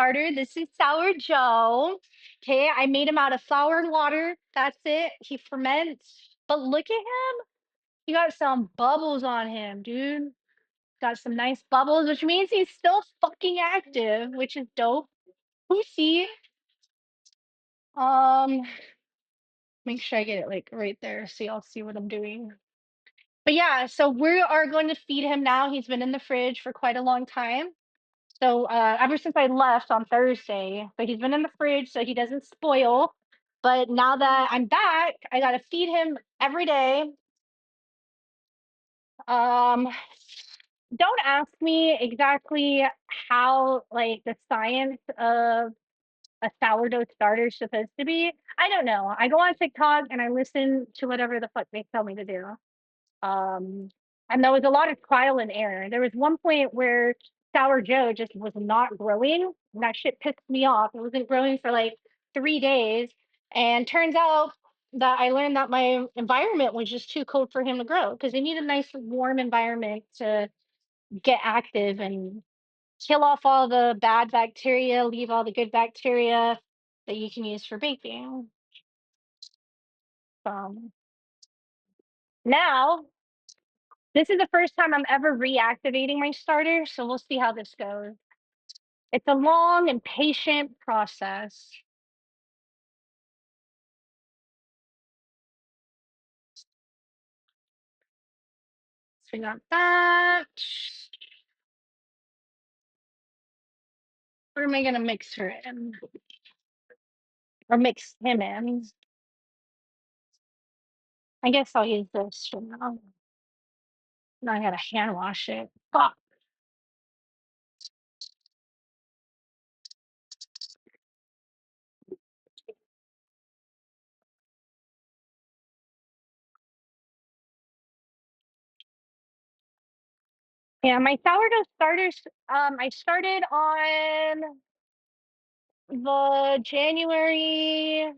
starter. This is Sour Joe. Okay, I made him out of flour and water. That's it. He ferments. But look at him. He got some bubbles on him, dude. Got some nice bubbles, which means he's still fucking active, which is dope. See? Um, make sure I get it like right there so y'all see what I'm doing. But yeah, so we are going to feed him now. He's been in the fridge for quite a long time. So ever since I left on Thursday, but he's been in the fridge so he doesn't spoil. But now that I'm back, I gotta feed him every day. Um, don't ask me exactly how like the science of a sourdough starter is supposed to be. I don't know. I go on TikTok and I listen to whatever the fuck they tell me to do. Um, and there was a lot of trial and error. There was one point where Sour Joe just was not growing, and that shit pissed me off. It wasn't growing for like 3 days, and turns out that I learned that my environment was just too cold for him to grow because they need a nice warm environment to get active and kill off all the bad bacteria, leave all the good bacteria that you can use for baking. Um, Now this is the first time I'm ever reactivating my starter, so we'll see how this goes. It's a long and patient process. So we got that. Where am I gonna mix her in? Or mix him in? I guess I'll use this for now. Now I gotta hand wash it. Fuck. Yeah, my sourdough starters, I started on the January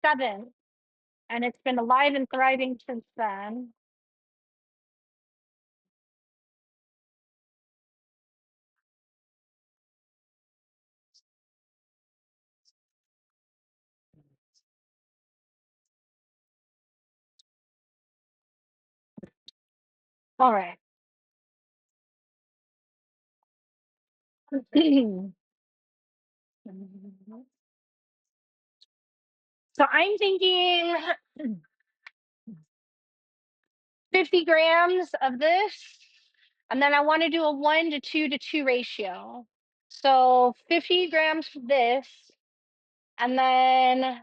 7th, and it's been alive and thriving since then. All right. So I'm thinking 50 grams of this, and then I want to do a 1 to 2 ratio. So 50 grams for this, and then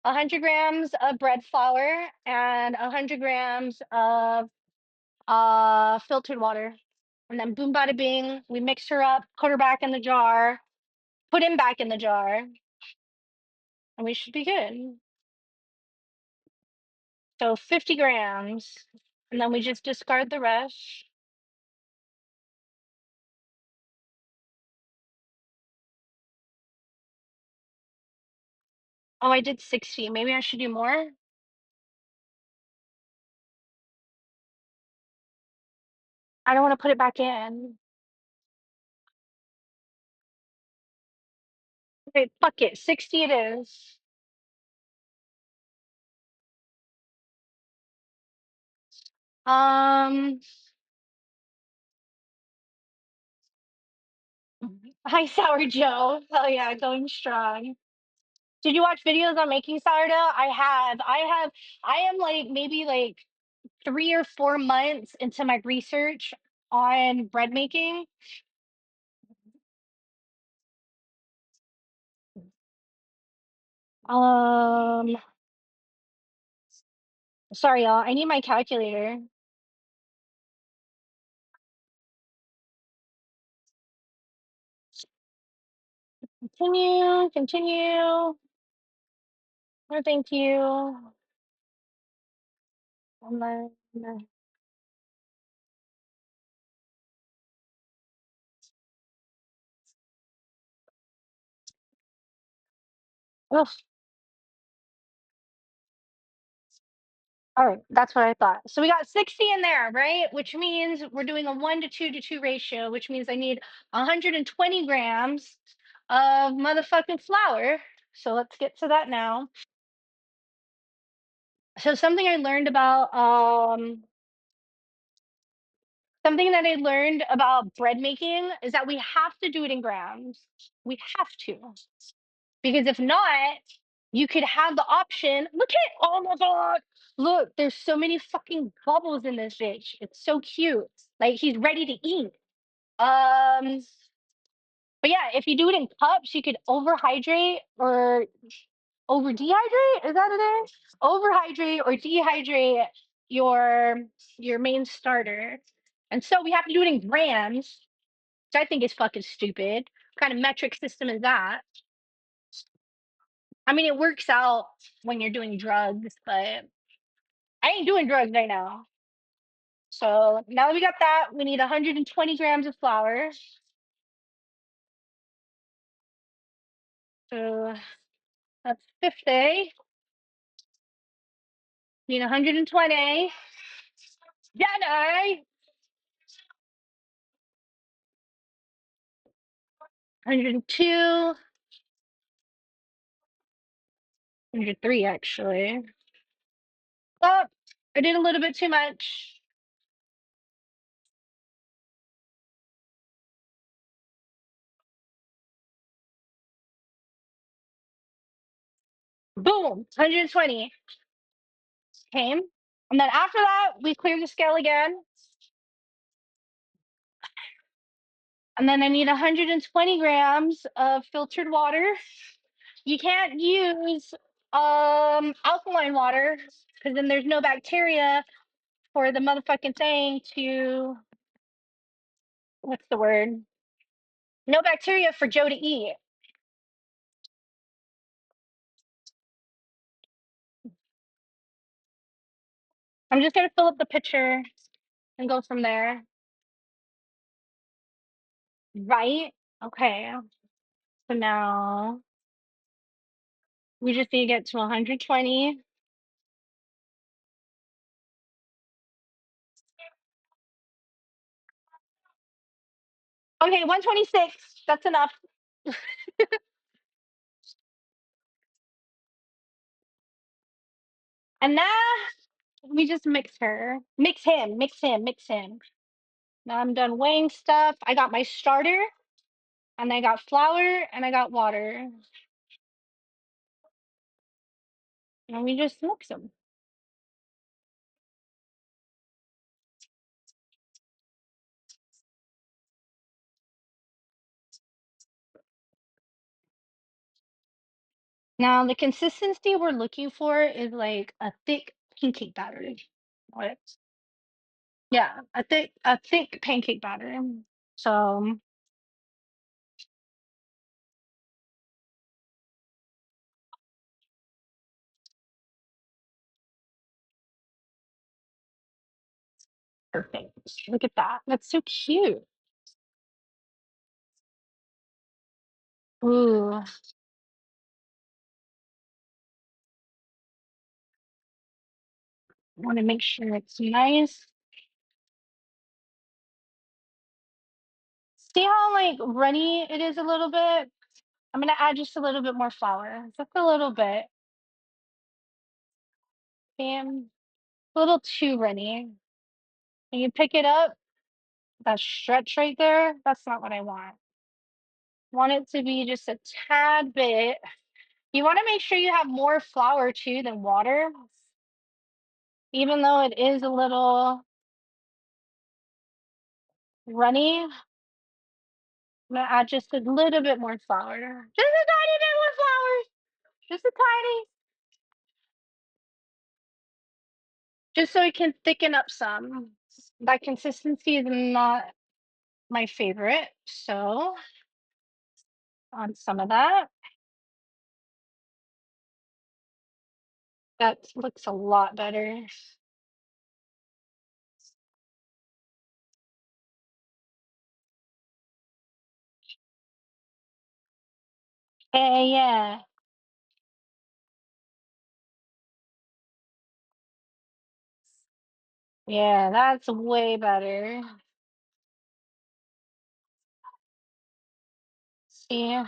100 grams of bread flour and 100 grams of filtered water. And then boom bada bing, we mix her up, put her back in the jar, put him back in the jar, and we should be good. So 50 grams, and then we just discard the rest. Oh, I did 60. Maybe I should do more. I don't want to put it back in. Okay, fuck it. 60 it is. Um, Hi, Sour Joe. Hell yeah, going strong. Did you watch videos on making sourdough? I am like maybe like 3 or 4 months into my research on bread making. Um, Sorry, y'all. I need my calculator. Continue, continue. No, thank you. And then, ugh. All right, that's what I thought. So we got 60 in there, right? Which means we're doing a 1 to 2 ratio, which means I need 120 grams of motherfucking flour. So let's get to that now. So something that I learned about bread making is that we have to do it in grams. We have to. Because if not, you could have the option. Look at, oh my God. Look, there's so many fucking bubbles in this bitch. It's so cute. Like he's ready to eat. Um, but yeah, if you do it in cups, you could overhydrate or over dehydrate. Is that it? Is overhydrate or dehydrate your your main starter. And so we have to do it in grams, which I think is fucking stupid. What kind of metric system is that? I mean, it works out when you're doing drugs, but I ain't doing drugs right now. So now that we got that, we need 120 grams of flour. So that's 50. Need 120. Jenny! 102. 103, actually. Oh, I did a little bit too much. Boom, 120. Came. And then after that, we clear the scale again. And then I need 120 grams of filtered water. You can't use alkaline water because then there's no bacteria for the motherfucking thing to, what's the word? No bacteria for Joe to eat. I'm just gonna fill up the pitcher and go from there. Right? Okay. So now we just need to get to 120. Okay, 126. That's enough. And now we just mix her. Mix him, mix him, mix him. Now I'm done weighing stuff. I got my starter, and I got flour, and I got water. And we just mix them. Now the consistency we're looking for is like a thick pancake batter. What? Yeah, a thick pancake batter. So perfect. Look at that. That's so cute. Ooh, want to make sure it's nice. See how like runny it is a little bit? I'm gonna add just a little bit more flour. Just a little bit. Bam. A little too runny. And you pick it up, that stretch right there, that's not what I want. Want it to be just a tad bit. You want to make sure you have more flour too than water, even though it is a little runny. I'm gonna add just a little bit more flour. Just a tiny bit more flour. Just a tiny. Just so it can thicken up some. That consistency is not my favorite. So on some of that. That looks a lot better. Yeah. Yeah, that's way better. See?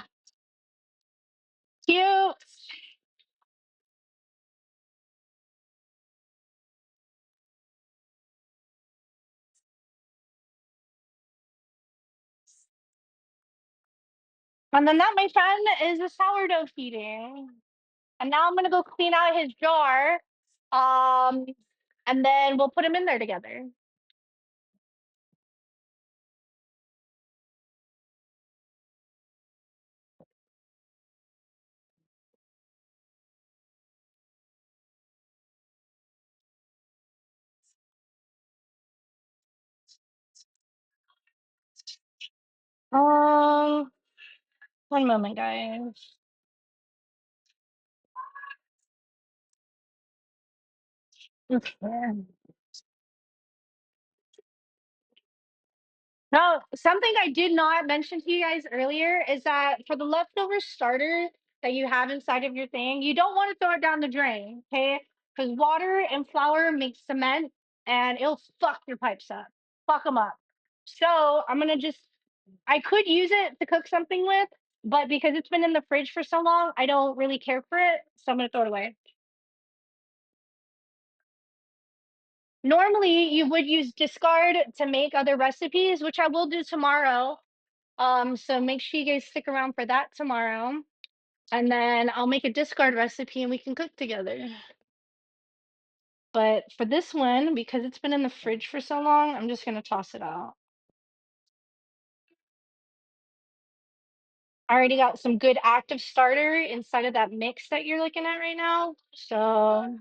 Cute. And then that, my friend, is a sourdough feeding. And now I'm gonna go clean out his jar. Um, and then we'll put him in there together. Um, one moment, guys. Okay. Now, something I did not mention to you guys earlier is that for the leftover starter that you have inside of your thing, you don't want to throw it down the drain, okay? Because water and flour make cement and it'll fuck your pipes up, fuck them up. So I'm gonna just, I could use it to cook something with, but because it's been in the fridge for so long, I don't really care for it. So I'm gonna throw it away. Normally, you would use discard to make other recipes, which I will do tomorrow. So make sure you guys stick around for that tomorrow. And then I'll make a discard recipe and we can cook together. But for this one, because it's been in the fridge for so long, I'm just gonna toss it out. I already got some good active starter inside of that mix that you're looking at right now. So